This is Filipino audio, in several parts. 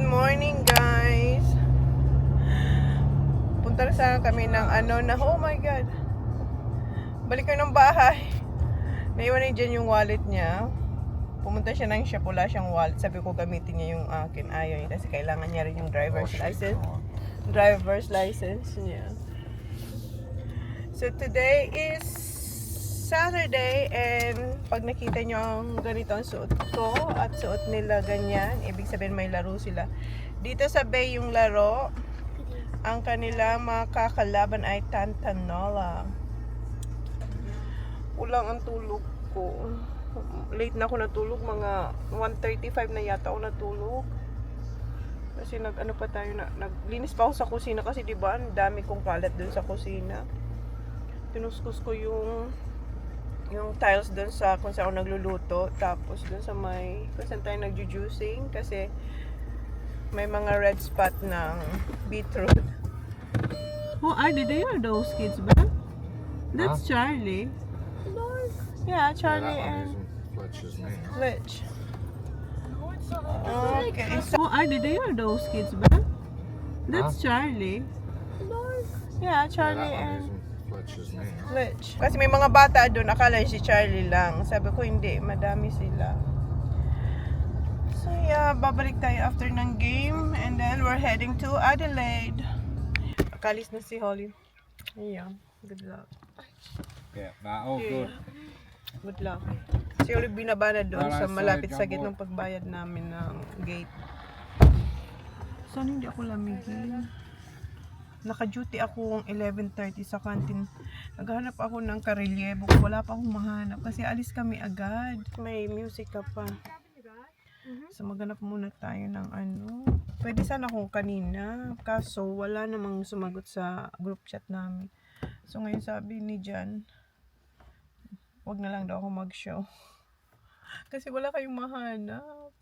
morning guys. Punta na sana kami ng oh my god. Balik ko ng bahay. Naiwan na dyan yung wallet niya. Pumunta siya ng shop, wala siyang wallet. Sabi ko gamitin niya yung akin. Ayaw niya kasi kailangan niya rin yung driver's license. Driver's license niya. So today is Saturday and pag nakita nyo ang ganito ang suot ko at suot nila ganyan, ibig sabihin may laro sila. Dito sa Bay yung laro, ang kanila makakalaban ay Tantanola. Kulang ang tulog ko. Late na ako natulog, mga 1:35 na yata ako natulog. Kasi pa tayo naglinis pa ako sa kusina kasi diba ang dami kong kalat dun sa kusina. Tinuskus ko yung tiles dun sa kung saan ako nagluluto, tapos dun sa may kung saan tayo nagjujuicing kasi may mga red spot ng beetroot. Oh, they are those kids ba? That's Charlie. Yeah, Charlie and Fletch. Okay. So, they are those kids ba? That's Charlie. Yeah, Charlie and Fletch. Kasi may mga bata doon, akala si Charlie lang. Sabi ko hindi, madami sila. So yeah, babalik tayo after ng game and then we're heading to Adelaide. Akalis na si Holly. Ayan, good luck. Yeah, good. Good luck. Si Holly binaba na doon sa malapit sa gate ng pagbayad namin ng gate. Saan hindi ako lamigin? Naka-duty ako 11:30 sa canteen. Naghahanap ako ng karelyebo. Wala pa akong mahanap kasi alis kami agad. May music ka pa. So maghanap muna tayo ng Pwede sana kung kanina. Kaso wala namang sumagot sa group chat namin. So ngayon sabi ni Jan, wag na lang daw ako mag-show. Kasi wala kayong mahanap.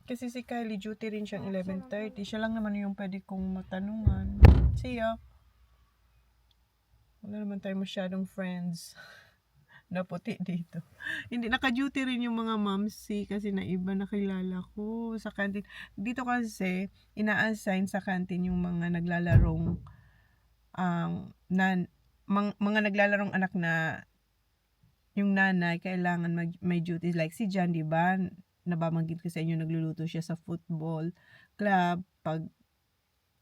Kasi si Kylie, duty rin siyang 11:30. Siya lang naman yung pwede kong matanungan. Siya. Wala naman tayo masyadong friends na puti dito. Hindi, naka-duty rin yung mga mamsi kasi na iba nakilala ko sa canteen. Dito kasi, ina-assign sa canteen yung mga naglalarong mga naglalarong anak na yung nanay kailangan may duties. Like si Jan, diba? Nababanggit ko sa inyo, nagluluto siya sa football club pag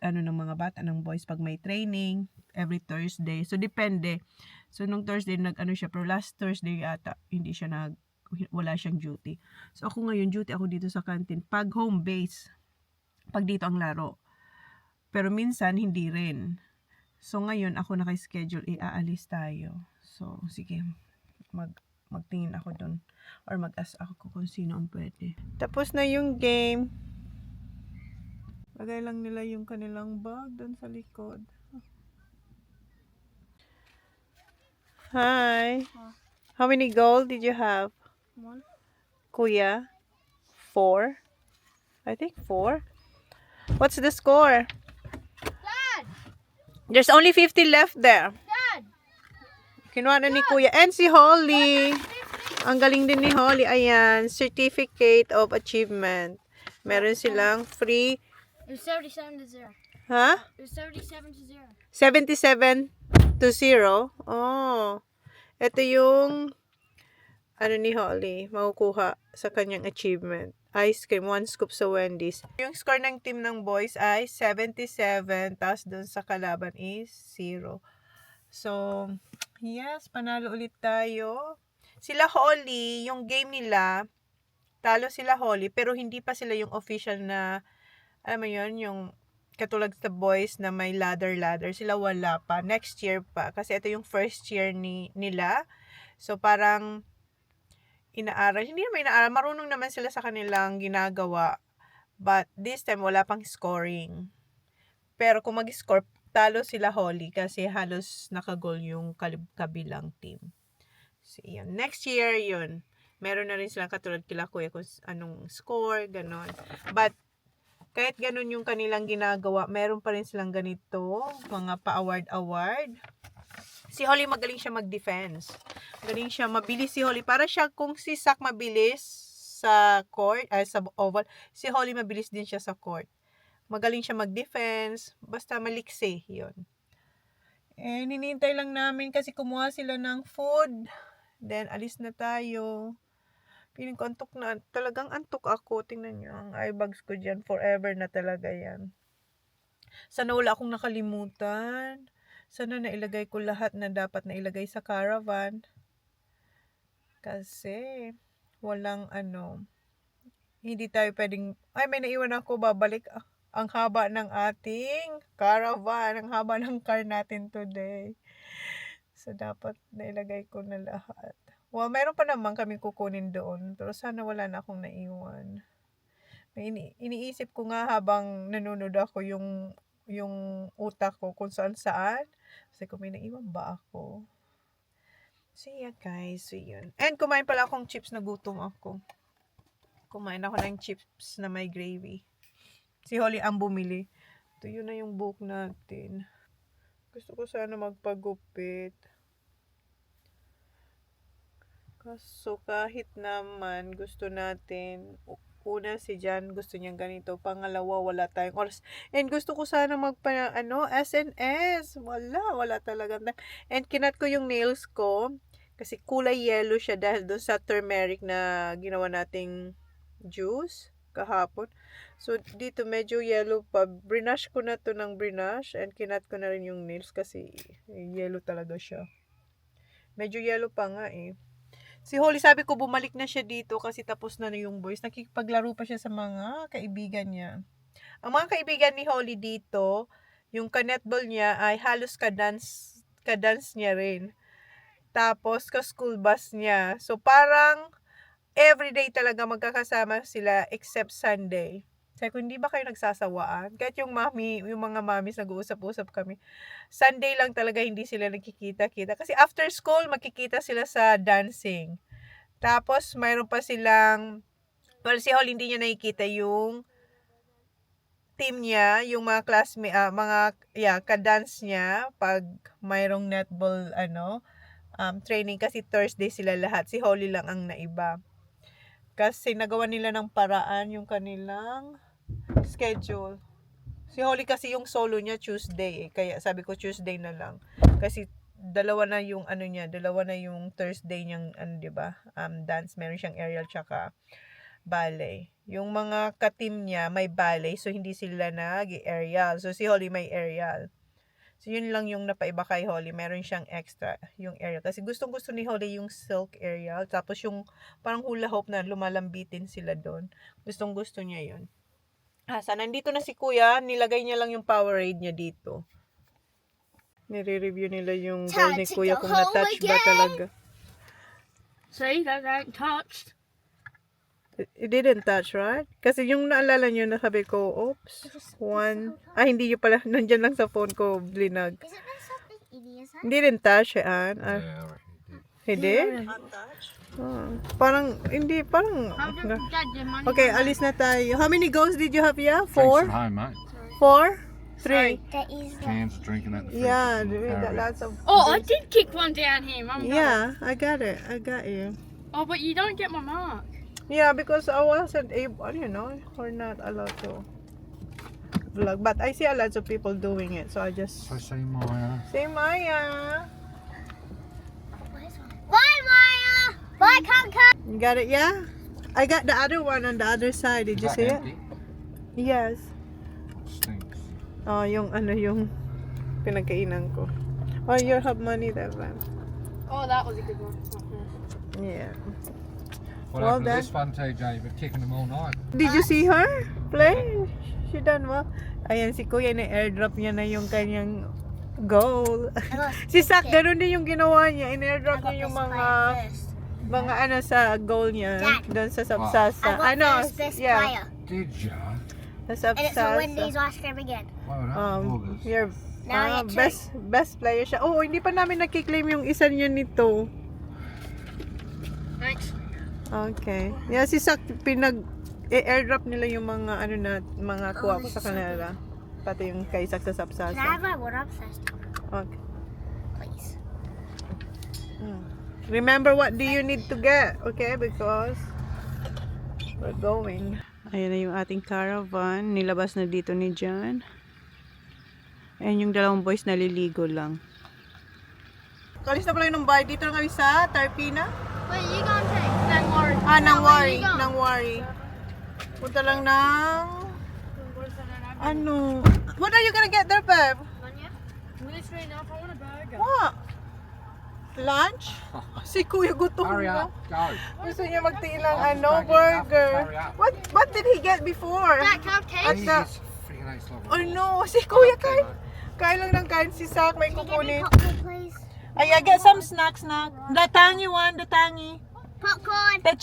ng mga bata, ng boys pag may training every Thursday. So depende. So nung Thursday siya, pero last Thursday ata hindi siya wala siyang duty. So ako ngayon duty ako dito sa canteen pag home base. Pag dito ang laro. Pero minsan hindi rin. So ngayon ako naka-schedule, aalis tayo. So sige, magtingin ako doon or mag-ask ako kung sino ang pwede. Tapos na yung game. Lagay lang nila yung kanilang bag doon sa likod. Hi. How many gold did you have? 1. Kuya? 4? I think 4. What's the score? Dad! There's only 50 left there. Dad! Kinuha na ni Kuya. And si Holly. Ang galing din ni Holly. Ayan. Certificate of Achievement. Meron silang free. It was 77 to 0. Ha? It was 77 to 0. 77 to 0. Oh. Ito yung ni Holly. Makukuha sa kanyang achievement. Ice cream. 1 scoop sa Wendy's. Yung score ng team ng boys ay 77. Tapos dun sa kalaban is 0. So, yes. Panalo ulit tayo. Sila Holly, yung game nila, talo sila Holly, pero hindi pa sila yung official na, alam mo yun, yung katulad sa boys na may ladder. Sila wala pa. Next year pa. Kasi ito yung first year nila. So, parang inaaral. Hindi naman inaaral. Marunong naman sila sa kanilang ginagawa. But this time, wala pang scoring. Pero kung mag-score, talo sila Holly kasi halos nakagol yung kabilang team. So, yun. Next year, yun. Meron na rin silang katulad kila Kuya kung anong score, ganon. But, kahit ganon yung kanilang ginagawa, meron pa rin silang ganito, mga pa-award. Si Holly magaling siya mag-defense. Magaling siya, mabilis si Holly. Para siya, kung si Sak mabilis, sa court, ay sa oval. Si Holly mabilis din siya sa court. Magaling siya mag-defense. Basta maliksi, yun. Eh, ninintay lang namin kasi kumuha sila ng food. Then, alis na tayo. Piling ko antok na. Talagang antok ako. Tingnan nyo. Ang eye bags ko dyan. Forever na talaga yan. Sana wala akong nakalimutan. Sana nailagay ko lahat na dapat nailagay sa caravan. Kasi, walang hindi tayo pwedeng, ay may naiwan ako, babalik. Ang haba ng ating caravan, ang haba ng car natin today. So, dapat nailagay ko na lahat. Well, meron pa naman kami kukunin doon, pero sana wala na akong naiwan. May iniisip ko nga habang nanonood ako yung utak ko kung saan. Kasi kung may naiwan ba ako. So, yeah guys. So, yun. And kumain pala akong chips na gutom ako. Kumain ako ng chips na may gravy. Si Holly ang bumili. Ito yun na yung buhok natin. Gusto ko sana magpagupit. Kaso kahit naman gusto natin, una si Jan gusto niyang ganito, pangalawa wala tayong oras. And gusto ko sana SNS. Wala talaga. And kinat ko yung nails ko kasi kulay yellow siya dahil doon sa turmeric na ginawa nating juice kahapon. So dito medyo yellow pa. Brinash ko na to ng brinash and kinat ko na rin yung nails kasi yellow talaga siya. Medyo yellow pa nga eh. Si Holly sabi ko bumalik na siya dito kasi tapos na yung boys. Nakikipaglaro pa siya sa mga kaibigan niya. Ang mga kaibigan ni Holly dito, yung ka-netball niya ay halos ka-dance niya rin. Tapos ka-school bus niya. So parang everyday talaga magkakasama sila except Sunday. Sabi ko, hindi ba kayo nagsasawaan? Kahit yung mga mamis nag-uusap-usap kami. Sunday lang talaga hindi sila nagkikita-kita. Kasi after school, magkikita sila sa dancing. Tapos, mayroon pa silang, well, si Holly hindi niya nakikita yung team niya, yung mga classmate, ka-dance niya, pag mayroong netball, training. Kasi Thursday sila lahat. Si Holly lang ang naiba. Kasi nagawa nila ng paraan yung kanilang schedule. Si Holly kasi yung solo niya Tuesday eh. Kaya sabi ko Tuesday na lang. Kasi dalawa na yung Thursday niyang di ba? Dance, meron siyang aerial tsaka ballet. Yung mga ka-team niya may ballet so hindi sila nag-aerial. So si Holly may aerial. So, yun lang yung napaiba kay Holly. Meron siyang extra, yung aerial. Kasi gustong-gusto ni Holly yung silk aerial. Tapos yung parang hula hoop na lumalambitin sila doon. Gustong-gusto niya yun. Nandito na si Kuya. Nilagay niya lang yung Powerade niya dito. Nire-review nila yung goal ni Kuya kung na-touch ba talaga. See, that ain't touched. It didn't touch, right? Kasi yung naalala nyo, nasabi ko, oops, hindi nyo pala, nandyan lang sa phone ko, blinag. Is it been something idiot? Didn't touch, Ann. Yeah, I reckon He did? Parang, hindi, parang, okay, alis na tayo. How many goals did you have, yeah? Drinks 4? at home, mate. 4? 3? That is Cans drinking at the fridge. Yeah, in the we got caravan. lots of. Oh, I did kick one down here, Mum. Yeah, I got it. I got you. Oh, but you don't get my mark. Yeah, because I wasn't able, we're not allowed to vlog. But I see a lot of people doing it, so I just So say Maya. say Maya. Bye, Maya. Bye, Conker. You got it, yeah? I got the other one on the other side. Did you Is see that it? empty? Yes. Stinks. Oh, yung pinagkainan ko. Oh, you have money that time. Oh, that was a good one. Yeah. What Well happened to this one, TJ? You've been kicking them all night. Did you see her play? She done well. Ayan, si Kuya na-airdrop niya na yung kanyang goal. Si Sak, ganun din yung ginawa niya. In-airdrop niya yung mga sa goal niya. Doon sa Sabsasa. Yeah. Did ya? Sa Sabsasa. ice cream again. Well done. August. You're Now I get best player siya. Oh, hindi pa namin nakiklaim yung isa niya nito. Thanks. Okay. Yeah, si Sak, airdrop nila yung mga mga kuha ko sa kanila. Pati yung kay Sak sa Sabsasa. Can I have my water first, Okay. please? Remember what do you need to get, okay? Because We're going. Ayan na yung ating caravan. Nilabas na dito ni John. Ayan yung dalawang boys naliligo lang. Kalis na pala yung bahay. Dito na kami sa Tarpina. Wait, you gonna take Nangwari? Nangwari. Nangwari. Punta lang ng... Ano? What are you gonna get there, Pep? What? Lunch? Si Kuya gutom Hurry na. up, go. Gusto niya magtiilang burger. What did he get before? That cupcake? And you just freaking ate slobber. Oh no, si Kuya kain lang ng kain si Sak, may Can you get me kukunin. popcorn, please? Ay, I get some snack. The tangy one, the tangy. Popcorn. The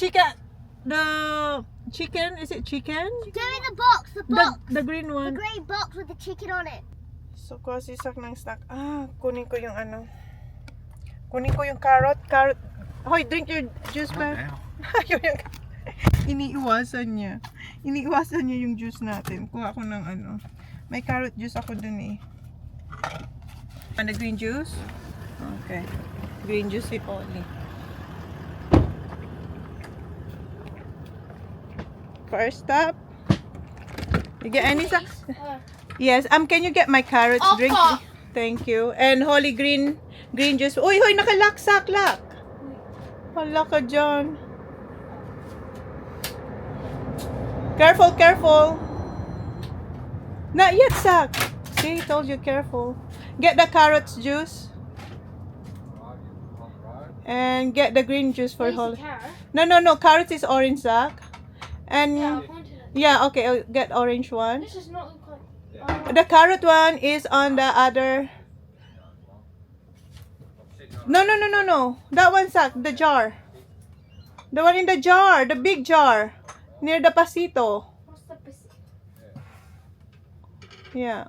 chicken, is it chicken? Give me the box. The box. The green The one. grey box with the chicken on it. So, kuha si Sak ng snack. Kunin ko yung ano. Kunin ko yung carrot. Hoy, drink your juice, Not man. now. Iniiwasan niya. Iniiwasan niya yung juice natin. Kuha ko ng ano. May carrot juice ako dun eh. And the green juice? Okay. Green juice si Polly. First stop. You get any sa? Yes. Can you get my carrots drink? Thank you. And holy green juice. Uy, hoy, nakalock, Sak, lock. Hala ka dyan. Careful, careful. Not yet, Sak. See, told you careful. Get the carrots juice. And get the green juice for Holly. No. Carrots is orange, Sak. And yeah, okay. I'll get orange one. This does not look like. The carrot one is on the other. No. That one, Sak. The jar. The one in the jar. The big jar. Near the pasito. What's the biscuit? Yeah.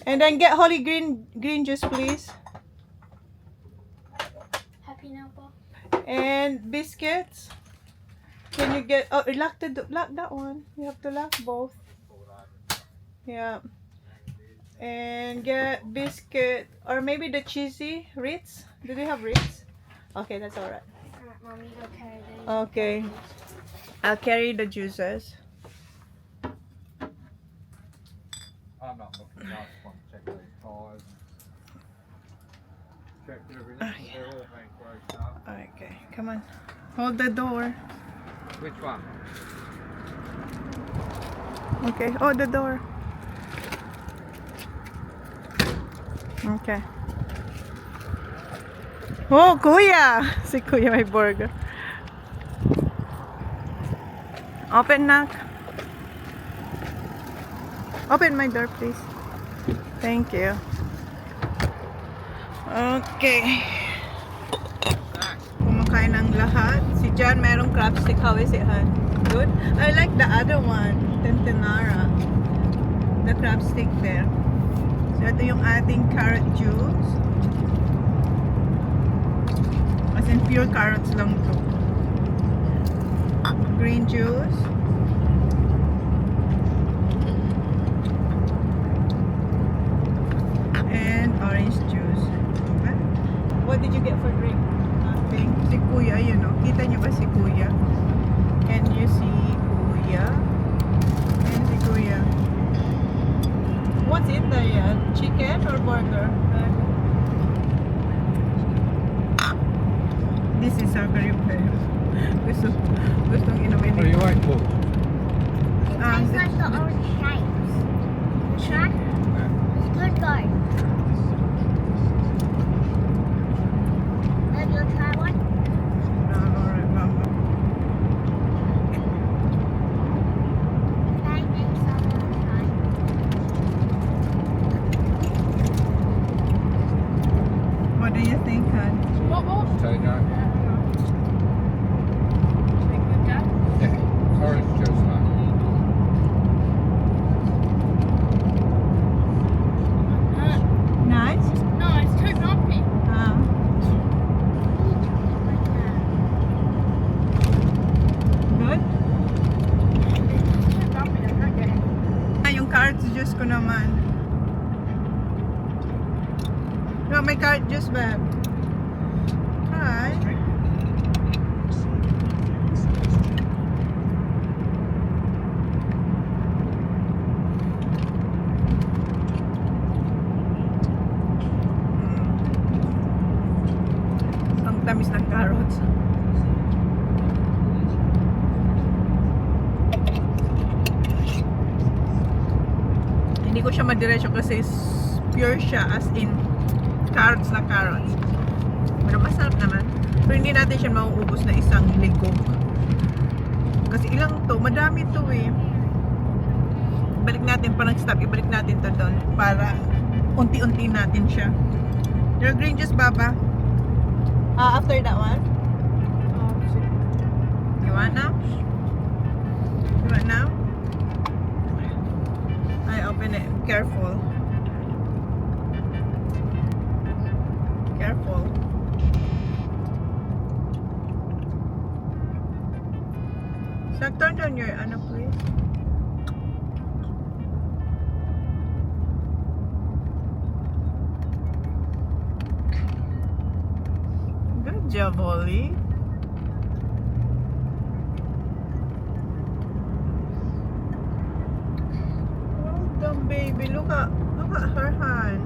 And then get holy green juice, please. Happy now, Bob? And biscuits. Can you get? Oh, lock that one. You have to lock both. Yeah. And get biscuit or maybe the cheesy Ritz. Do they have Ritz? Okay, that's all right. Alright, Mom, you go carry these. Okay. I'll carry the juices. I'm not looking. I just want to check these tires. Check everything. They're all being grossed up. Okay, come on. Hold the door. Which one? Okay, hold the door. Okay. Oh, Kuya! Si Kuya may burger. Open, knock. Open my door, please. Thank you. Okay. Kumakain ng lahat. Si John merong crab stick. How is it, Han? Good? I like the other one. Tentenara. The crab stick there. So, ito yung ating carrot juice. As in, pure carrots lang to. Green juice. And orange juice. What did you get for drink? Nothing. Si Kuya, yun o. Kita nyo ba si Kuya? Can you see Kuya? Ayan si Kuya. What's in there yan? Chicken or burger? This is our very best. Gustong inumin What are you waiting for? It tastes like the orange shapes. Try? It's good though. Maybe you'll try one? Alright, Mama. Try next time. Try. What do you think, Han? Say no. Yeah. Orange juice, mate. Nice? No, it's too bumpy. Good? Yung carrot juice ko naman. No, may carrot juice, babe. Try. carrots. Hindi ko siya madiretso kasi pure siya, as in carrots na carrots. Pero masarap naman. Pero hindi natin siya mauubos na isang linggo. Kasi ilang to, madami to eh. Balik natin, parang stop, ibalik natin to doon para unti-unti natin siya. Your green juice, Baba? After that one? You want now? You want now? I open it. Careful. Careful. So, turn down your ano, please. Good job, Holly. Well done, baby. Look at her hand.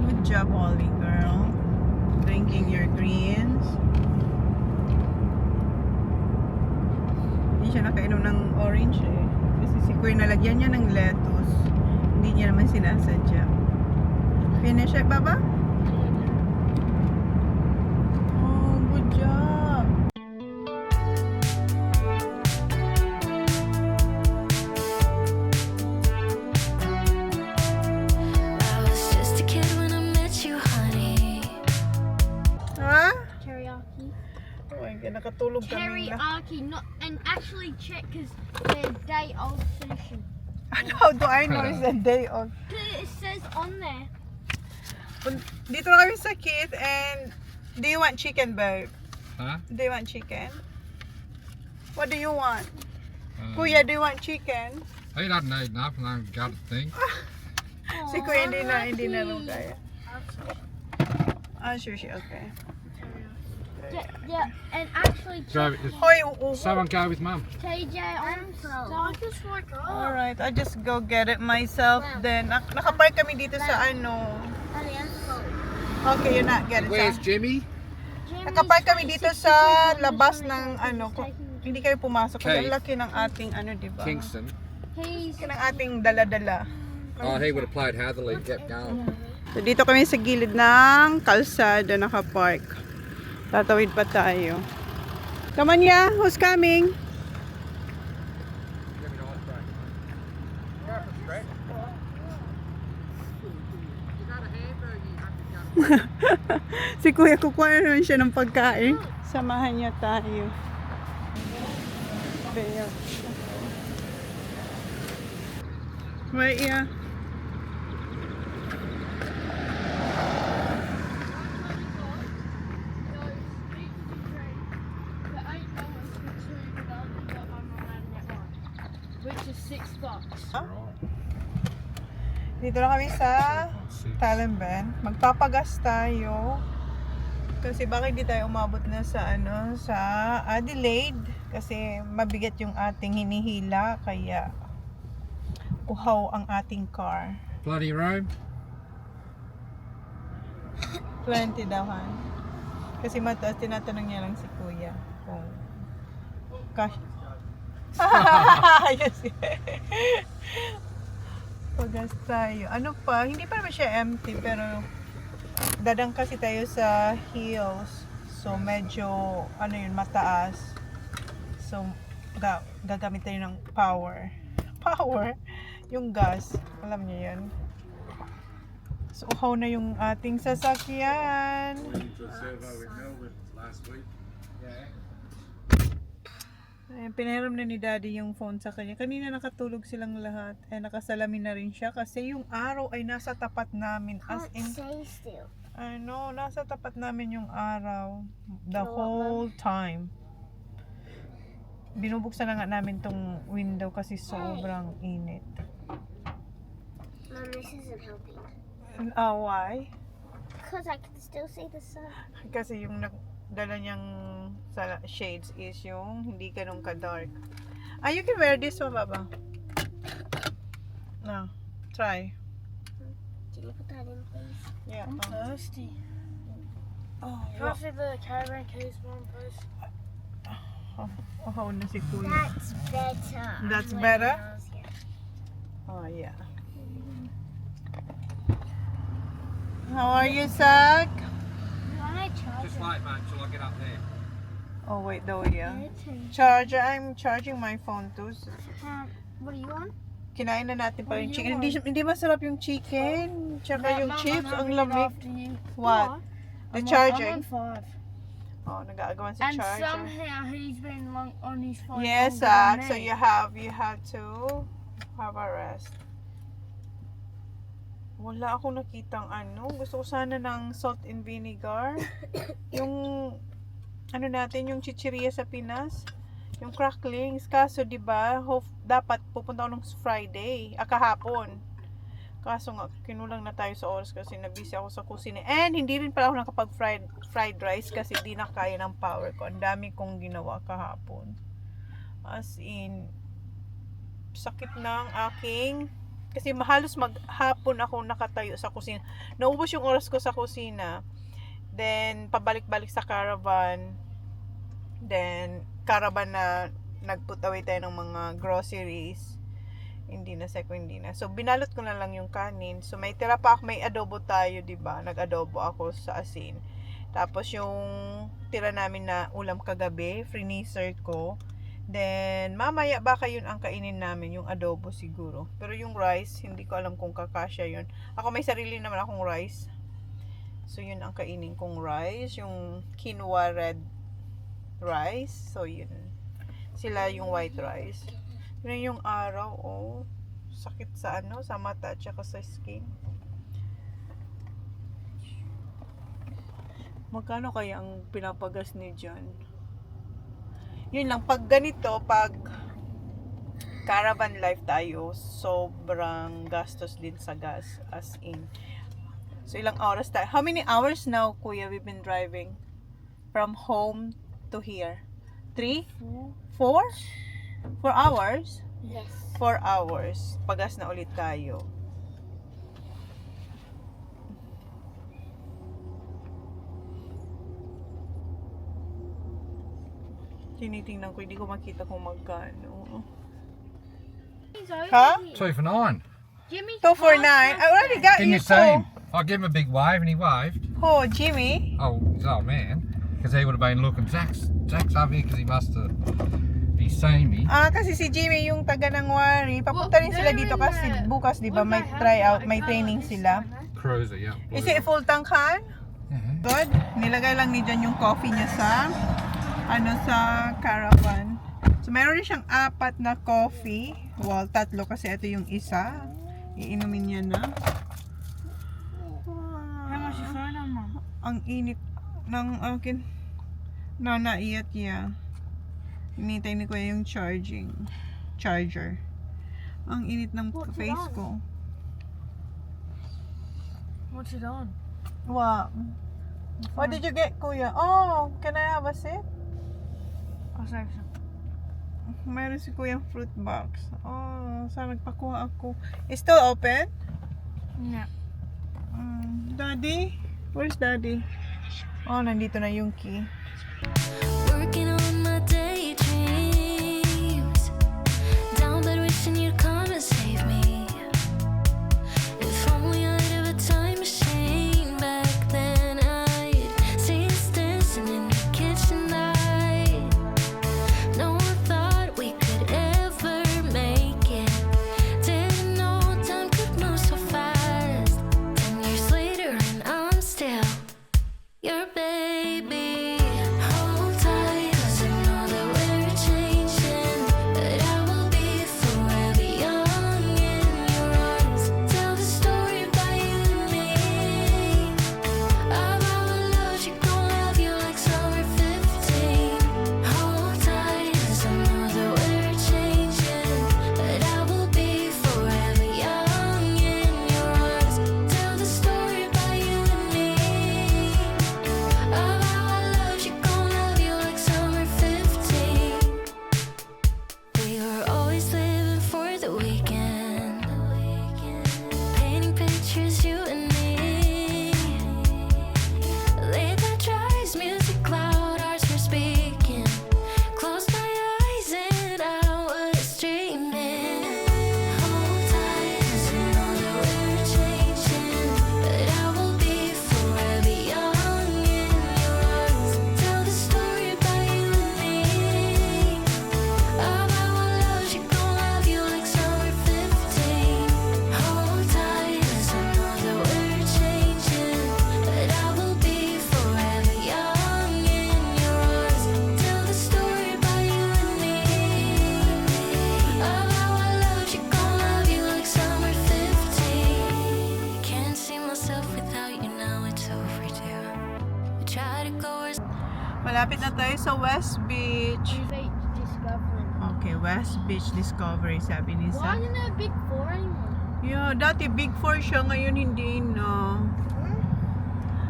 Good job, Holly, girl. Drinking your greens. Hindi siya nakainom ng orange eh. Kasi si Kuya nalagyan niya ng lettuce. Hindi niya naman sinasadya. Finish it, Baba? Oh, good job. I was just a kid when I met you, honey. Ha? Teriyaki. Oh my God, nakatulog kami na. Teriyaki, not and actually check because they're day old sushi. How do I know it's a day old? It says on there. Dito na kami sa kit and do you want chicken, babe? Huh? Do you want chicken? What do you want? Uh, Kuya, do you want chicken? He doesn't need nothing. I got a thing. Si Kuya hindi na rin kaya. Sushi, okay. Yeah, and actually Go, check is Hoy, someone go with Mum. KJ on I just like alright, I'll just go get it myself then. Nakapark kami dito sa ano. Okay, you're not getting Where's sa. Jimmy? Nakapark kami dito sa labas ng ano. Hindi kayo pumasok kasi Okay. ang laki ng ating ano, di ba? Kingston. He's Laki ng ating dala-dala. Oh, he would have played Hatherley and kept going. So, dito kami sa gilid ng kalsada nakapark. Tatawid pa tayo. Come on, yeah. Who's coming? Si Kuya kukuha na naman siya ng pagkain. Samahan niya tayo. Bea. Right, yeah. which is $6. Dito na kami sa Talimban. Magpapagas tayo. Kasi bakit di tayo umabot na sa ano, sa Adelaide? Kasi mabigat yung ating hinihila kaya uhaw ang ating car. Bloody room. 20 daw, han. Kasi mataas, tinatanong niya lang si Kuya kung cash. Yes. Pagas tayo. Ano pa? Hindi pa naman siya empty pero dadang kasi tayo sa hills. So medyo ano yun, mataas. So gagamit tayo ng power. Power? Yung gas. Alam niyo yun. So uhaw na yung ating sasakyan. Ayan, pinahiram na ni Daddy yung phone sa kanya. Kanina nakatulog silang lahat. Nakasalamin na rin siya kasi yung araw ay nasa tapat namin. As in, Stay still. ano, nasa tapat namin yung araw. The whole time. Binubuksan na nga namin tong window kasi sobrang init. Mom, this isn't helping. Why? Because I can still see the sun. Kasi yung dala niyang sa shades is yung hindi ganun ka-dark. You can wear this one, Baba. No, try. you put that in, please? Yeah. I'm thirsty. Oh, Pass me the caravan case, Mom, please. oh, na si Kuya. That's better. That's I'm better? wearing those, yeah. Oh, yeah. How are you, Zach? When I charge Just it, wait, mate, till I get up there. Oh, wait, though, yeah. it's in- Charger, I'm charging my phone too. what are you on? Kinain na natin pa What yung do chicken. you Hindi masarap yung chicken. Tsaka yung chips, ang I'm lamig. after you. What? The I'm charger. on 5. Oh, nag-aagawan si And charger. somehow he's been on his phone. Yes, longer than Zach. So me. you have to have a rest. Wala akong nakitang ano. Gusto ko sana ng salt and vinegar. Yung ano natin, yung chichirya sa Pinas. Yung cracklings. Kaso, di ba, dapat pupunta ako nung Friday. Kahapon. Kaso nga, kinulang na tayo sa oras kasi nabisi ako sa kusina. And hindi rin pala ako nakapag-fried rice kasi di na kaya ng power ko. Ang dami kong ginawa kahapon. As in, sakit ng aking... Kasi halos maghapon ako nakatayo sa kusina. Naubos yung oras ko sa kusina. Then, pabalik-balik sa caravan. Then, caravan na nag-put away tayo ng mga groceries. Hindi na. So, binalot ko na lang yung kanin. So, may tira pa ako. May adobo tayo, diba? Nag-adobo ako sa asin. Tapos, yung tira namin na ulam kagabi, freezer ko. Then, mamaya baka yun ang kainin namin, yung adobo siguro. Pero yung rice, hindi ko alam kung kakasya yun. Ako may sarili naman akong rice. So, yun ang kainin kong rice. Yung quinoa red rice. So, yun. Sila yung white rice. Yun yung araw, oh. Sakit sa ano, sa mata at saka sa skin. Magkano kaya ang pinapagas ni John? Yun lang, pag ganito, pag caravan life tayo, sobrang gastos din sa gas, as in. So, ilang oras tayo? How many hours now, Kuya, we've been driving? From home to here? 3? 4? 4 hours? Yes. 4 hours. Pagas na ulit tayo. Tinitingnan ko, hindi ko makita kung magkano. Huh? 2 for 9. Jimmy. 2 for 9. I already got Didn't you you see him? I gave him a big wave and he waved. Oh, Jimmy. Oh, his old man. Because he would have been looking. Zach's up here because he must have. He's seen me. Kasi si Jimmy yung taga ng Wari. Papunta rin sila dito kasi bukas, di ba, may tryout, may training sila. Cruiser, yeah. Is it full tank han? Yeah. Good. Nilagay lang ni John yung coffee niya sa sa caravan. So, meron rin siyang 4 na coffee. Well, 3 kasi ito yung isa. Iinumin niya na. How much your phone on, Mom? Ang init ng akin. No, not yet, yeah. Hinintay ni Kuya yung charger. Ang init ng face ko. What's it on? Wow. What did you get, Kuya? Oh, can I have a sip? I'll save some. Meron si Kuya fruit box. Oh, saan nagpakuha ako? It's still open? No. Daddy? Where's Daddy? Oh, nandito na yung key. Working on my daydreams. Down bed wishing you'd come and save me. If only I'd have a time machine back then, I'd see us dancing in the kitchen light. No one thought we could ever make it. Didn't know time could move so fast. 10 years later and I'm still your baby. Hold tight, 'cause I know that we're changing, but I will be forever young in your arms. Tell the story about you and me, of our love. She gon' love you like summer 15. Hold tight, 'cause I know that we're changing, but I will be forever young in your arms. Tell the story about you and me, let it go. Malapit na tayo sa West Beach. Discovery. Okay, West Beach Discovery, sabi ni Why Sa. isn't it a big four anymore? Yeah, dati Big 4 siya, ngayon hindi na.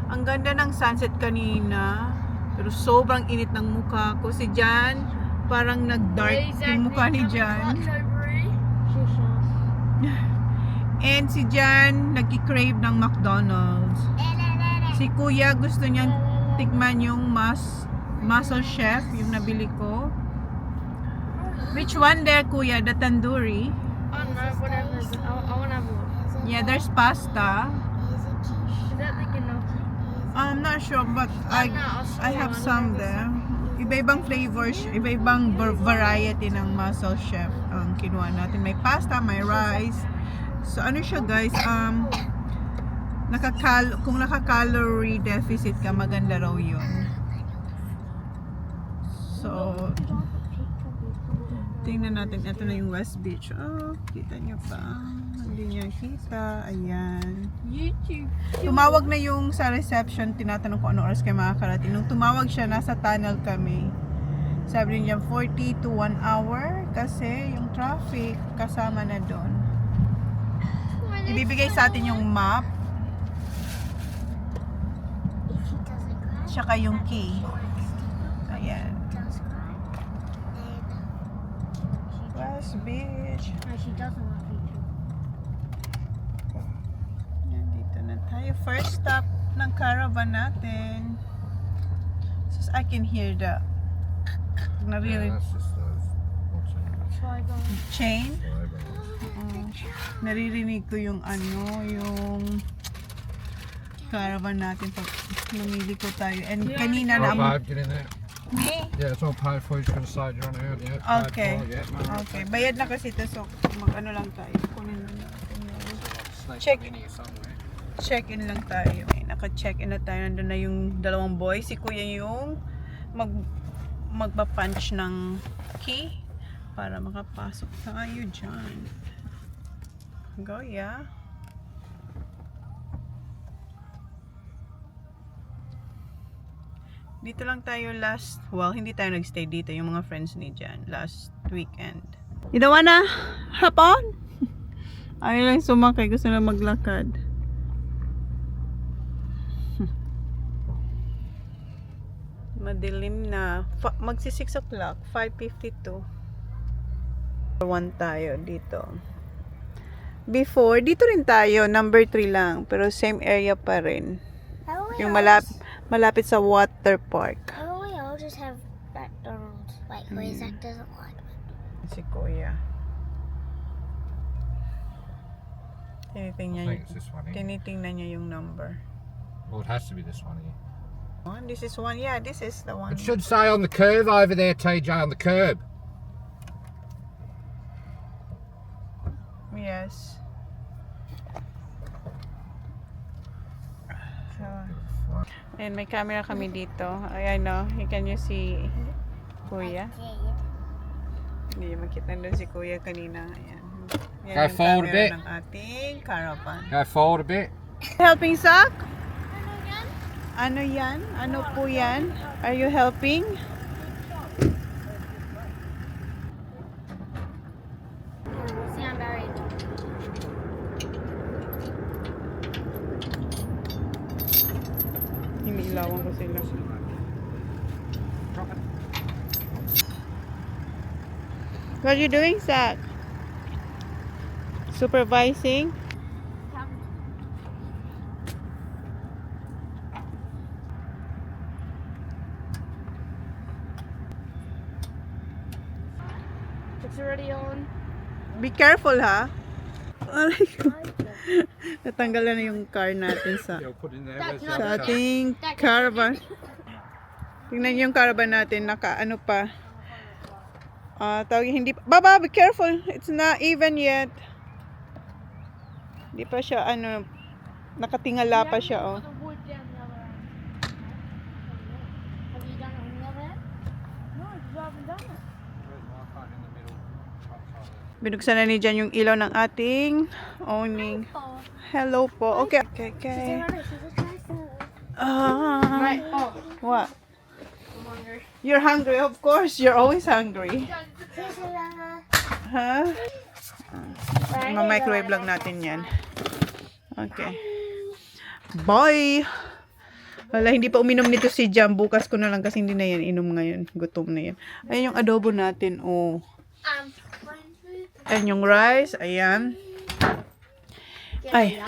Ang ganda ng sunset kanina. Pero sobrang init ng mukha ko. Si Jan, parang nag-dark yung mukha ni Jan. And si Jan, nagki-crave ng McDonald's. Si Kuya, gusto niyang tikman yung Muscle Chef, yung nabili ko. Which one there, Kuya? The tandoori? I don't know, whatever. I want to have one. Yeah, there's pasta. Is that the gnocchi? I'm not sure, but I have some there. Iba-ibang flavors, iba-ibang variety ng Muscle Chef ang kinuha natin. May pasta, may rice. So ano siya guys, kung naka-calorie deficit ka, maganda raw yun. So, tingnan natin. Ito na yung West Beach. Oh, kita nyo pa. Hindi niya kita. Ayan. YouTube. Tumawag na yung sa reception. Tinatanong ko ano oras kayo makakarating. Nung tumawag siya, nasa tunnel kami. Sabi niya 40 to 1 hour. Kasi yung traffic kasama na doon. Ibibigay sa atin yung map. Tsaka yung key. Ayan. West Beach. No, she doesn't want YouTube. Yan, dito na tayo. First stop ng caravan natin. So, I can hear the naririnig that's just watching. Try going. chain. Naririnig ko yung yung caravan natin pag namili ko tayo. And kanina na Right, babe, get in there. me? Yeah, it's all paid for. You just gonna say you're on out. Yeah, it's Okay. paid for. Yeah, man. Okay, bayad na kasi ito. So, mag-ano lang tayo. Kunin mo natin yun. Snake Check. in here somewhere. Check-in lang tayo. Okay, naka-check-in na tayo. Nandun na yung dalawang boys. Si Kuya yung magpa-punch ng key para makapasok tayo dyan. Go, yeah. Dito lang tayo hindi tayo nagstay dito. Yung mga friends ni Jan last weekend. You don't wanna hop on? Ayaw lang sumakay. Gusto na maglakad. Madilim na. Magsi 6 o'clock. 5:52. 1 tayo dito. Before, dito rin tayo. Number 3 lang. Pero same area pa rin. Yung malapit sa water park. Why don't we all just have McDonald's? Like, Zach doesn't like McDonald's. Si Kuya. I Tinitingnan think it's this one here. Tinitingnan niya yung number. Well, it has to be this one here. Oh, this is one. Yeah, this is the one. It should say on the curve over there, TJ, on the curb. Yes. So, and may camera kami dito. Ayan, no? Can you see Kuya? Hindi niyo makita doon si Kuya kanina. Ayan. Yan Go yung forward a camera bit. ng ating caravan. Go forward a bit. Helping Zach? Ano yan? Ano po yan? Are you helping? See, I'm buried. Hinilawan ko sila. What are you doing, Zach? Supervising? It's already on. Be careful, ha? Aray ko. Natanggalan na yung car natin sa Put in there. sa ating caravan. Tingnan niyo yung caravan natin, naka-ano pa. Tawag hindi pa. Baba, be careful. It's not even yet. Hindi pa siya, nakatingala pa siya, oh. Put the wood down the other end. Have you done it on the other end? No, because I haven't done it. Binuksan na ni Jan yung ilaw ng ating owning. Hello po. Okay. Okay. Right. Oh, What? I'm hungry. You're hungry, of course. You're always hungry. Here's another. Huh? Ma-microwave lang natin yan. Okay. Bye! Wala, hindi pa uminom nito si Jam. Bukas ko na lang kasi hindi na yan inom ngayon. Gutom na yan. Ayan yung adobo natin. Oh. Ayan yung rice. Ayan. Ay.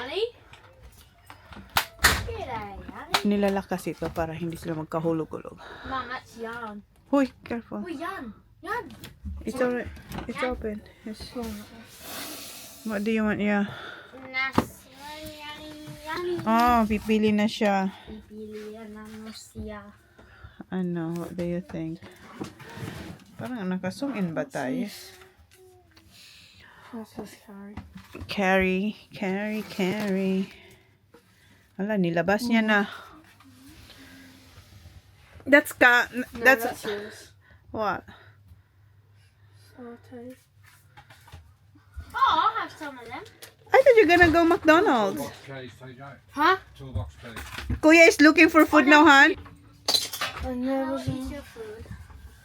Nilalakas ito para hindi sila magkahulog-hulog. Mom, that's yarn. Huy, careful. Oh, yarn. Yarn. It's alright. It's open. Yes. What do you want? Yeah. Oh, pipili na siya. Ano, what do you think? Parang nakasum in ba tayo? That's just curry. Carry. Wala, nilabas niya na. That's That's yours. what? Saute. Oh, I'll have some of them. I thought you're gonna go McDonald's. Toolbox cheese, TJ. Huh? Toolbox cheese. Kuya is looking for food now, hon. I never seen your food.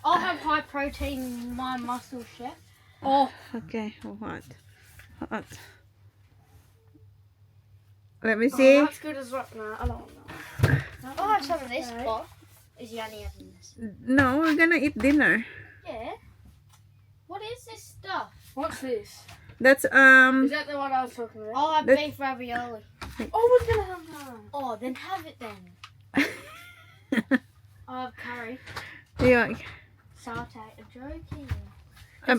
I'll have high protein, my muscle chef. Oh, Okay, what? Let me see. that's good as well. No, I don't know. I'll have some of this, but is Yanni having this? No, we're gonna eat dinner. Yeah. What is this stuff? What's this? That's Is that the one I was talking about? I'll have That- beef ravioli. Oh, we're gonna have that. Oh, then have it then. I'll have curry. yeah. Saute. I'm joking.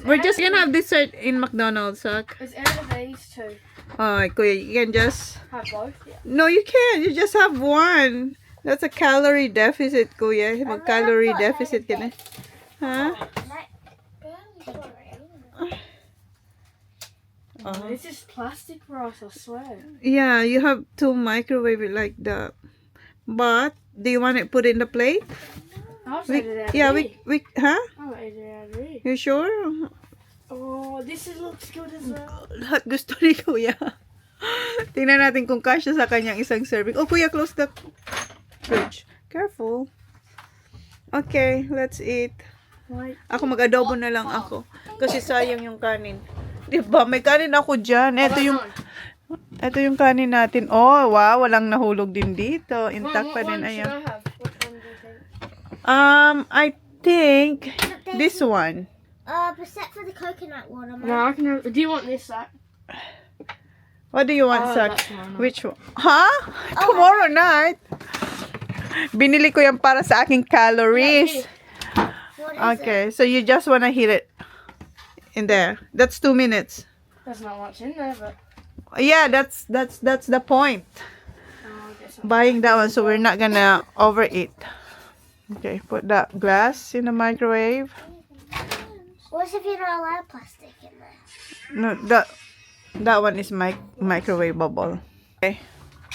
We're just gonna have dessert in McDonald's, Sak. It's out of these two. Oh, Kuya, you can just. Have both, yeah. No, you can't. You just have one. That's a calorie deficit, Kuya. Mag-calorie deficit ka na. Huh? Oh. This is plastic for us, I swear. Yeah, you have to microwave it like that. But do you want it put in the plate? I'll We, eat it out yeah, of we, huh? I'll eat it out of here. You sure? Oh, this is, looks good as well. Lahat gusto ni Kuya. Tingnan natin kung kasya sa kanyang isang serving. Oh, Kuya, close the fridge. Careful. Okay, let's eat. Wait. Ako mag-adobo na lang ako. Kasi sayang yung kanin. Diba? May kanin ako dyan. Ito yung kanin natin. Oh, wow. Walang nahulog din dito. Intact pa din. Should Ayan. I have? What one do you think? I think this one. But set for the coconut water, No, I can have. Do you want this, Zach? What do you want, Oh, Sak? that's mine. Which one? Huh? Tomorrow night? Binili ko yan para sa aking calories. What is Okay, so you just wanna heat it in there. That's 2 minutes. There's not much in there, but Yeah, that's the point. I guess Buying that one, so we're not gonna overeat. Okay, put that glass in the microwave. What if you don't allow plastic in there? No, that one is microwavable. Okay,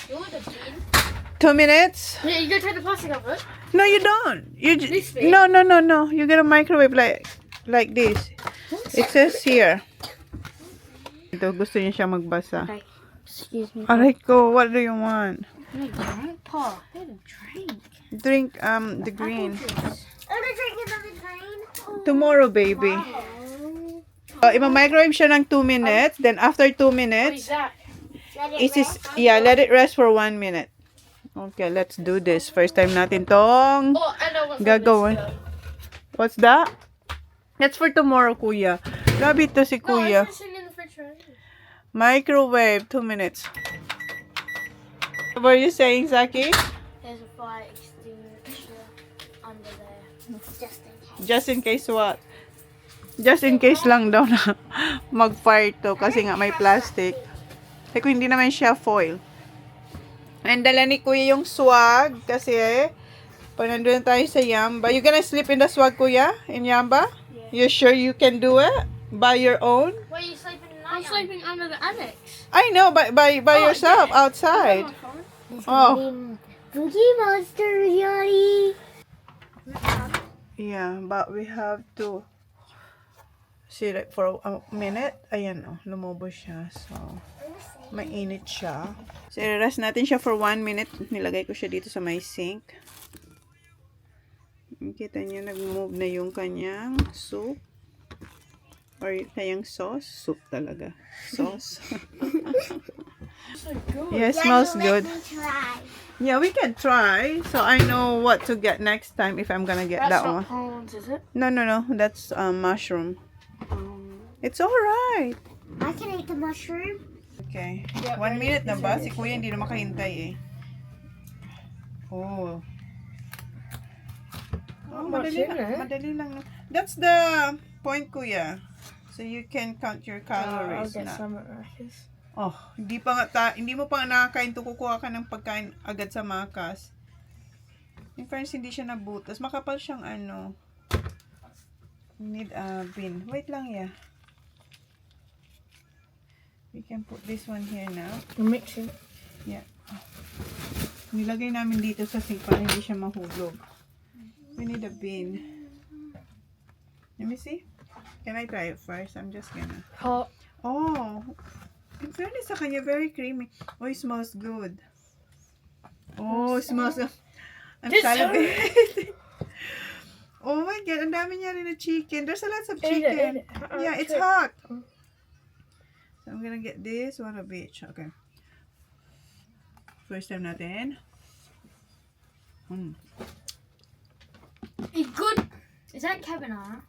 You want a bin? 2 minutes. Yeah, you go take the plastic off it. No, you don't. You This just big? no. You're gonna microwave like this. It says here. Ito, gusto niya siya magbasa. Okay. Excuse me. Aray ko, what do you want? Grandpa, I had a drink. Drink the green. I want to drink another drain. Tomorrow, baby. Ima-microwave siya ng 2 minutes. Then after 2 Wait, minutes, Zach. Let it rest. let it rest for 1 minute. Okay, let's do this. First time natin tong Oh, I know what's gagawin. on this, What's that? That's for tomorrow, Kuya. Grabe to si though. No, Kuya. it's in the refrigerator. Microwave, 2 minutes. What were you saying, Zaki? There's a fire extinguisher under there. Just in case. Just in case what? Just in case lang daw na mag-fire to kasi nga may plastic. Eh kung hindi naman siya foil. And dala ni Kuya yung swag kasi pag nandun tayo sa Yamba. You gonna sleep in the swag, Kuya? In Yamba? You sure you can do it? By your own? Where are you sleeping tonight? I'm sleeping under the annex. I know, by yourself, outside. Oh. Boogie Monster, Yanni. Yeah, but we have to see like for a minute. Ayan oh, lumobo siya. So, mainit siya. So, i-rest natin siya for 1 minute. Nilagay ko siya dito sa may sink. Kita niyo, nag-move na yung kanyang soup. Or kanyang sauce. Soup talaga. Sauce. So good. Yeah, it Daddy, smells let good. me try. Yeah, we can try. So I know what to get next time if I'm gonna get That's that not one. prawns, is it? No. That's mushroom. It's alright. I can eat the mushroom. Okay. Yeah, 1 minute na ba? ready? Si Kuya hindi na makahintay eh. Oh. Oh, What's madali in lang. it? Madali lang. That's the point, Kuya. So you can count your I'll calories get na. some at Macca's. Oh, hindi mo pa nga nakakain to, kukuha ka ng pagkain agad sa Macca's. In fairness, hindi siya nabutas. Makapal siyang ano. You need a bin. Wait lang, yeah. We can put this one here now. I'm mixing. Yeah. Nilagay namin dito sa sink para hindi siya mahulog. We need a bin. Let me see. Can I try it first? I'm just gonna... Hot. Oh! In fairness sa kanya, very creamy. Oh, it smells good. Oh, it smells... I'm Just salivating. Oh my God, ang dami niya rin na chicken. There's a lot of Eat chicken. it. Yeah, it's hot. So I'm gonna get this one of each. Okay. First time natin. It's good. Is that carbonara?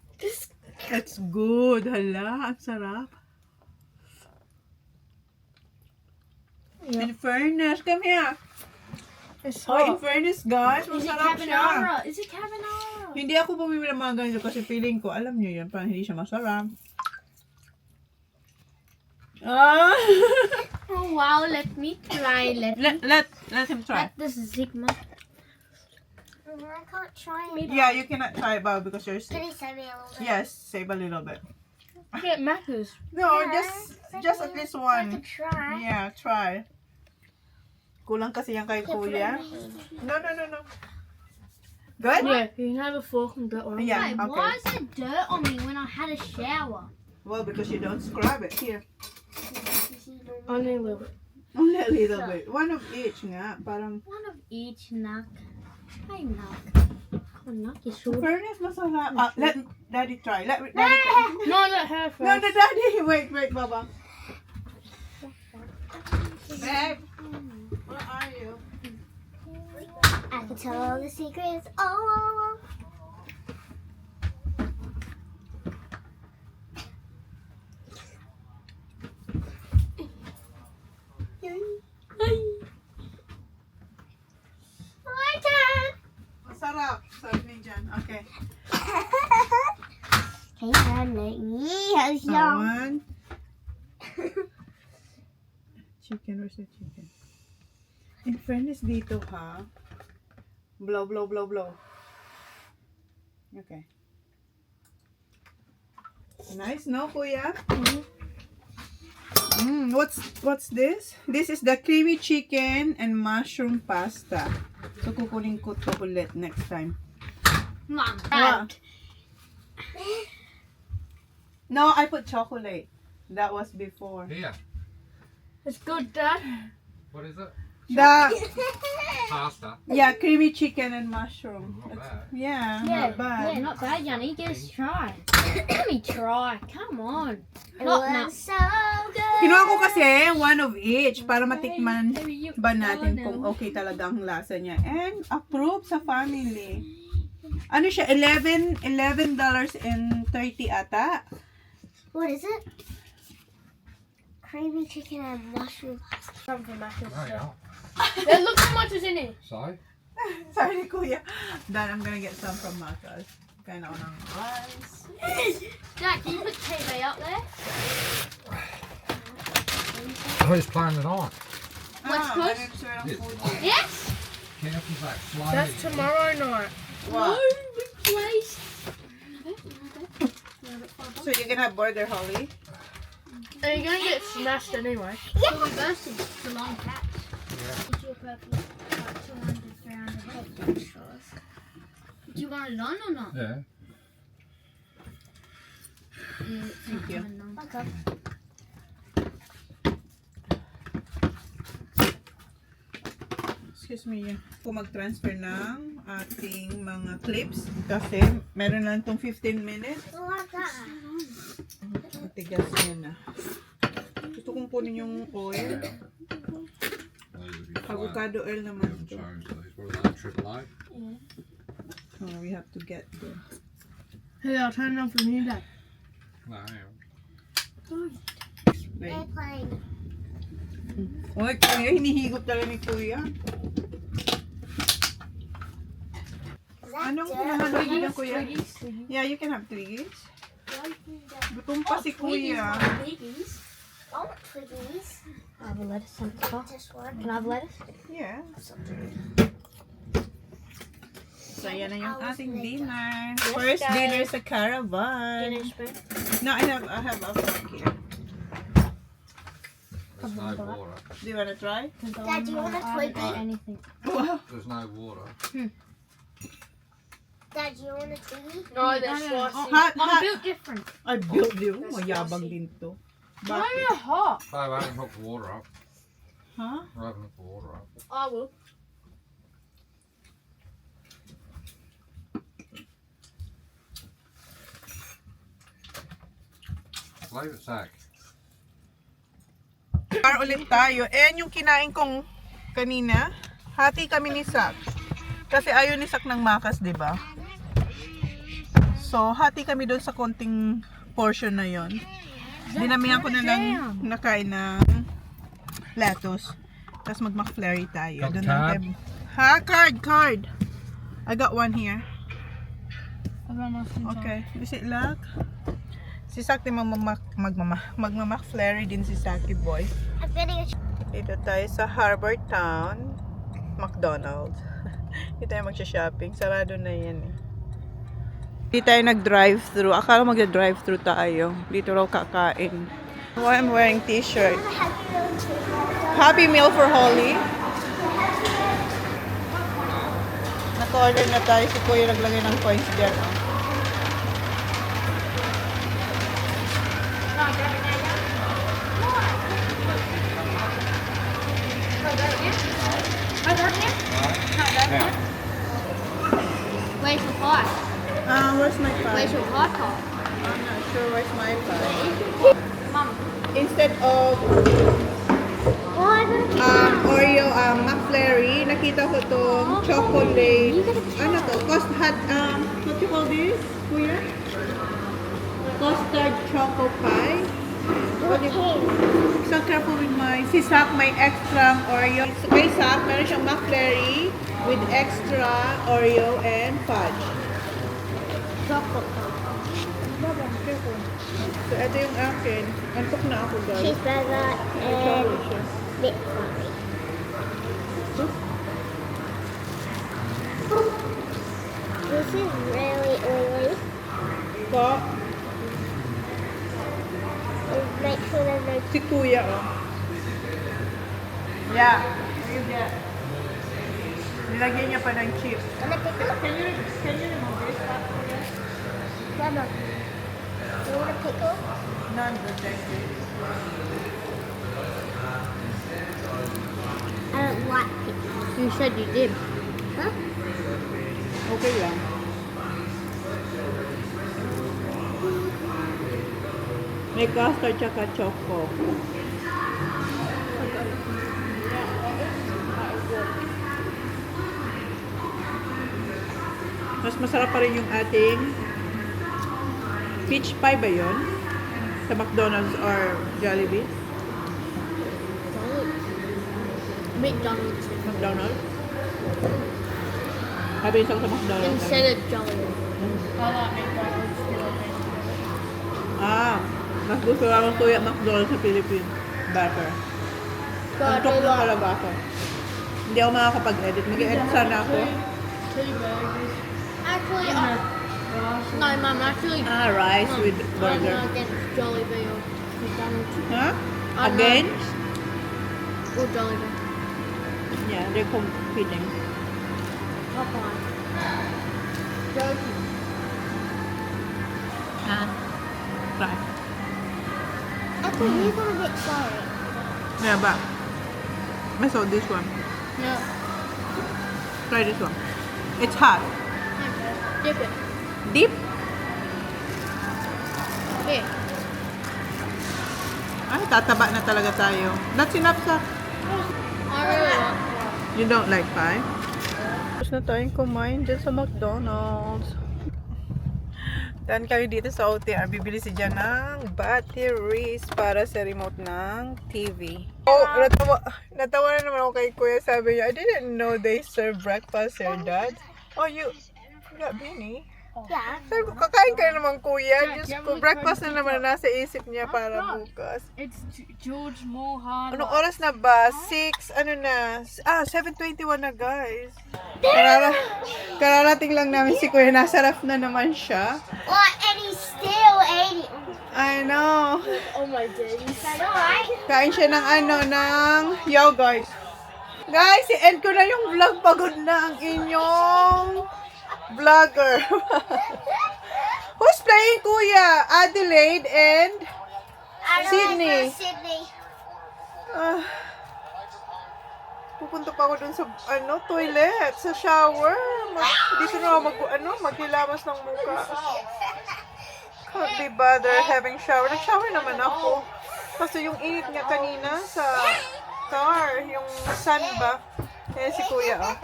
That's good. Hala, ang sarap. Yeah. In fairness, come here. It's Oh, in hot. fairness, guys, Is it masarap siya. carbonara? Is it carbonara? Hindi ako bumibili ng mga ganito kasi feeling ko, alam nyo yun, parang hindi siya masarap. Ah! Oh wow, let me try. let him try. This is Sigma. I can't try it. Yeah, you cannot try it, Bob, because you're Can sick. you send me a little bit? Yes, save a little bit. Get Macca's. No, Yeah, just at least So I one. can try. Yeah, try. Kulang kasi yan kay Can put it Kuya. in my hand. No. Good? Yeah, you can have a fork and go on. Yeah, Wait, okay. why is there dirt on me when I had a shower? Well, because you don't scrub it. Here. Only a little bit. Only a little bit. One of each nga. Parang, One of each knock. Hi knock. Oh, knock is short. fairness, masarap. Let Daddy try. Let Daddy try. No, let her first. No, Daddy. Wait, Baba. Babe. Where are you? I can tell all the secrets. Oh. My turn. Masarap. Sabi ni Jan. Okay. Hey, honey. Yes, So, yum. one. Chicken. Where's the chicken? In fairness dito, ha? Blow. Okay. Nice, no, Kuya? What's this? This is the creamy chicken and mushroom pasta. So, kukunin ko to ulit next time. Mom, Dad. No, I put chocolate. That was before. Here. It's good, Dad. What is it? The Pasta. yeah, creamy chicken and mushroom. Not It's- bad. yeah, Yeah, not bad. yeah, not bad, Yanni. Just try. Let me try. Come on. It Not was now. so good. Kinuha ko kasi one of each para matikman Maybe you- ba natin Oh, kung no. okay talaga ang lasa niya. And approved sa family. Ano siya? $11.30 ata. What is it? Creamy chicken and mushroom. Some from Macca's. Oh, yeah. Then look how much is in it. So, Sorry, Kuya. Then I'm gonna get some from Macca's. Kain ako ng rice. Dad, can you put TV up there? who's playing it on? West Coast? ganun sir ang Yes. food. Yes. Careful that slide. That's tomorrow night. Wow. Replace. So you're gonna have border holly? Are you gonna get smashed anyway? Yeah. Well, first is the long patch. Yeah. It's your purple. Like 200, 300. Do you want it on or not? Yeah. Thank you. Okay. Excuse me. Kung mag-transfer ng ating mga clips. Kasi meron lang itong 15 minutes. What's that? Matigas niya na. Gusto kong kunin yung oil. Avocado oil naman ito. Oh, we have to get the... Hey, I'll turn it on from here, Dad. Wait. Airplane. Oy, kuya, hinihigop talaga ni kuya. Is that Anong dirt? hinahanap niya, kuya? Yeah, you can have Twiggies. Gutom pa si kuya. Oh, Twiggies. I have a lettuce sandwich. Just one. Can I have lettuce? Yeah. So, yan na yung ating dinner. First dinner sa caravan. spoon. No, I have a fork here. There's no water. Do you wanna try? Dad, do you want a Twiggie? Anything. Wow. There's no water. Dad, do you want a Twiggie? No, they're spicy. Hot, I'm hot. built different. I built you. Mayabang din to. Why are Bakit? you hot? Babe, I haven't hooked the water up. Huh? I haven't hooked the water up. I will. Leave it, Zach. Car ulit tayo. And yung kinain kong kanina, hati kami ni Sak. Kasi ayaw ni Sak ng makas, di ba? So, hati kami doon sa konting portion na yon. Dinamihan ko na lang nakain ng lettuce. Tapos mag-McFlurry tayo. Got Doon card? lang tayo- Ha? Card! I got one here. Okay. Is it luck? Si Sak din magmamak-flurry din si Saki boy. I'm getting a Dito tayo sa Harbor Town, McDonald's. Dito tayo magsha-shopping. Sarado na yan eh. Dito tayo nag-drive-thru. Akala mag-drive-thru tayo. Dito raw kakain. Why I'm wearing t-shirt. Happy Meal for Holly. Naka-order na tayo. Si Kuya naglagay ng coins dyan. Oh. Where's your pie? Where's my pie? Where's your pie pot? I'm not sure where's my pie. Mum. Instead of Oreo McFlurry, nakita ko tong chocolate, ano to, what you call this, kuya? Custard choco pie. What do you call? So careful with si Sak may extra Oreo. So, kay Sak, meron siyang McFlurry with extra Oreo and fudge. chocolate. Careful. So ito yung akin. Antok na ako, guys. Cheeseburger May and chocolate siya. McFlurry. This is really oily. Pa, Make sure there's no si kuya, oh. Yeah. Look at that. Nilagyan niya pa ng chip. Can I pick up? Can you remove this, Sak, kuya? Mama, you want a pickle? None, but thank you. I don't like pickles. You said you did. Huh? Okay lang. May custard tsaka choco. Mas masarap pa rin yung ating peach pie ba yun? Sa McDonald's or Jollibee? McDonald's. McDonald's? Sabi isang sa McDonald's. Instead of Jollibee. I like McDonald's. Mas gusto lang kuya McDonald's sa Philippines. Better. Antok na talaga ako. Hindi ako makakapag-edit. Mag-edit sana ako. Two burgers. Actually, no, Mum, actually. Rice Mum, with I'm burger. not against Jollibee or McDonald's. Huh? I'm Again? Or Jollibee. Yeah, they're competing. Popeye. Joking. Try. Actually, you got a bit sorry. Yeah, but I saw this one. No. Try this one. It's hot. Dip it. Deep? Here. Ay, tataba na talaga tayo. That's enough sa... I really like You don't like pie? Tapos na tayong kumain dyan sa McDonald's. Dan kami dito sa OTR. Bibili si Jan ng batteries para sa remote ng TV. Oh, natawa na naman ako kay Kuya. Sabi niya, I didn't know they serve breakfast here, Dad. Oh, you got Beanie? Yeah. Sabi ko, kakain ka na naman, Kuya. Jack, Diyos you have ko, any breakfast na credit naman card? nasa isip niya para bukas. It's George Moore Anong oras na ba? 6, ano na? 7:21 na, guys. Kararating lang namin si Kuya. Nasa ref na naman siya. What? And he's still eating. I know. Oh my days. Is that alright? Kain siya ng ng yogurt. Guys, i-end ko na yung vlog. Pagod na ang inyong vlogger. Who's playing, Kuya? Adelaide and Sydney. Sydney. Pupunta pa ako dun sa toilet, sa shower. Dito na ako maghilamas ng mukha. Can't be bothered having shower. Nag-shower naman ako. Kasi yung init niya kanina sa car, yung sun ba? Kaya si Kuya, oh.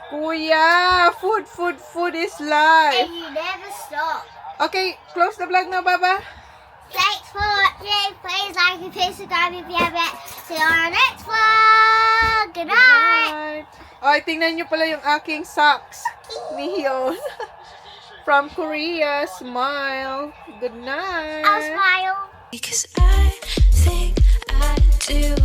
Kuya! Food is life! And you never stop. Okay, close the vlog now, Baba. Thanks for watching. Please like and subscribe if you haven't. See you on our next vlog. Good night. Ay, tingnan nyo pala yung aking socks. Neon. From Korea. Smile. Good night. I'll smile. Because I think I do.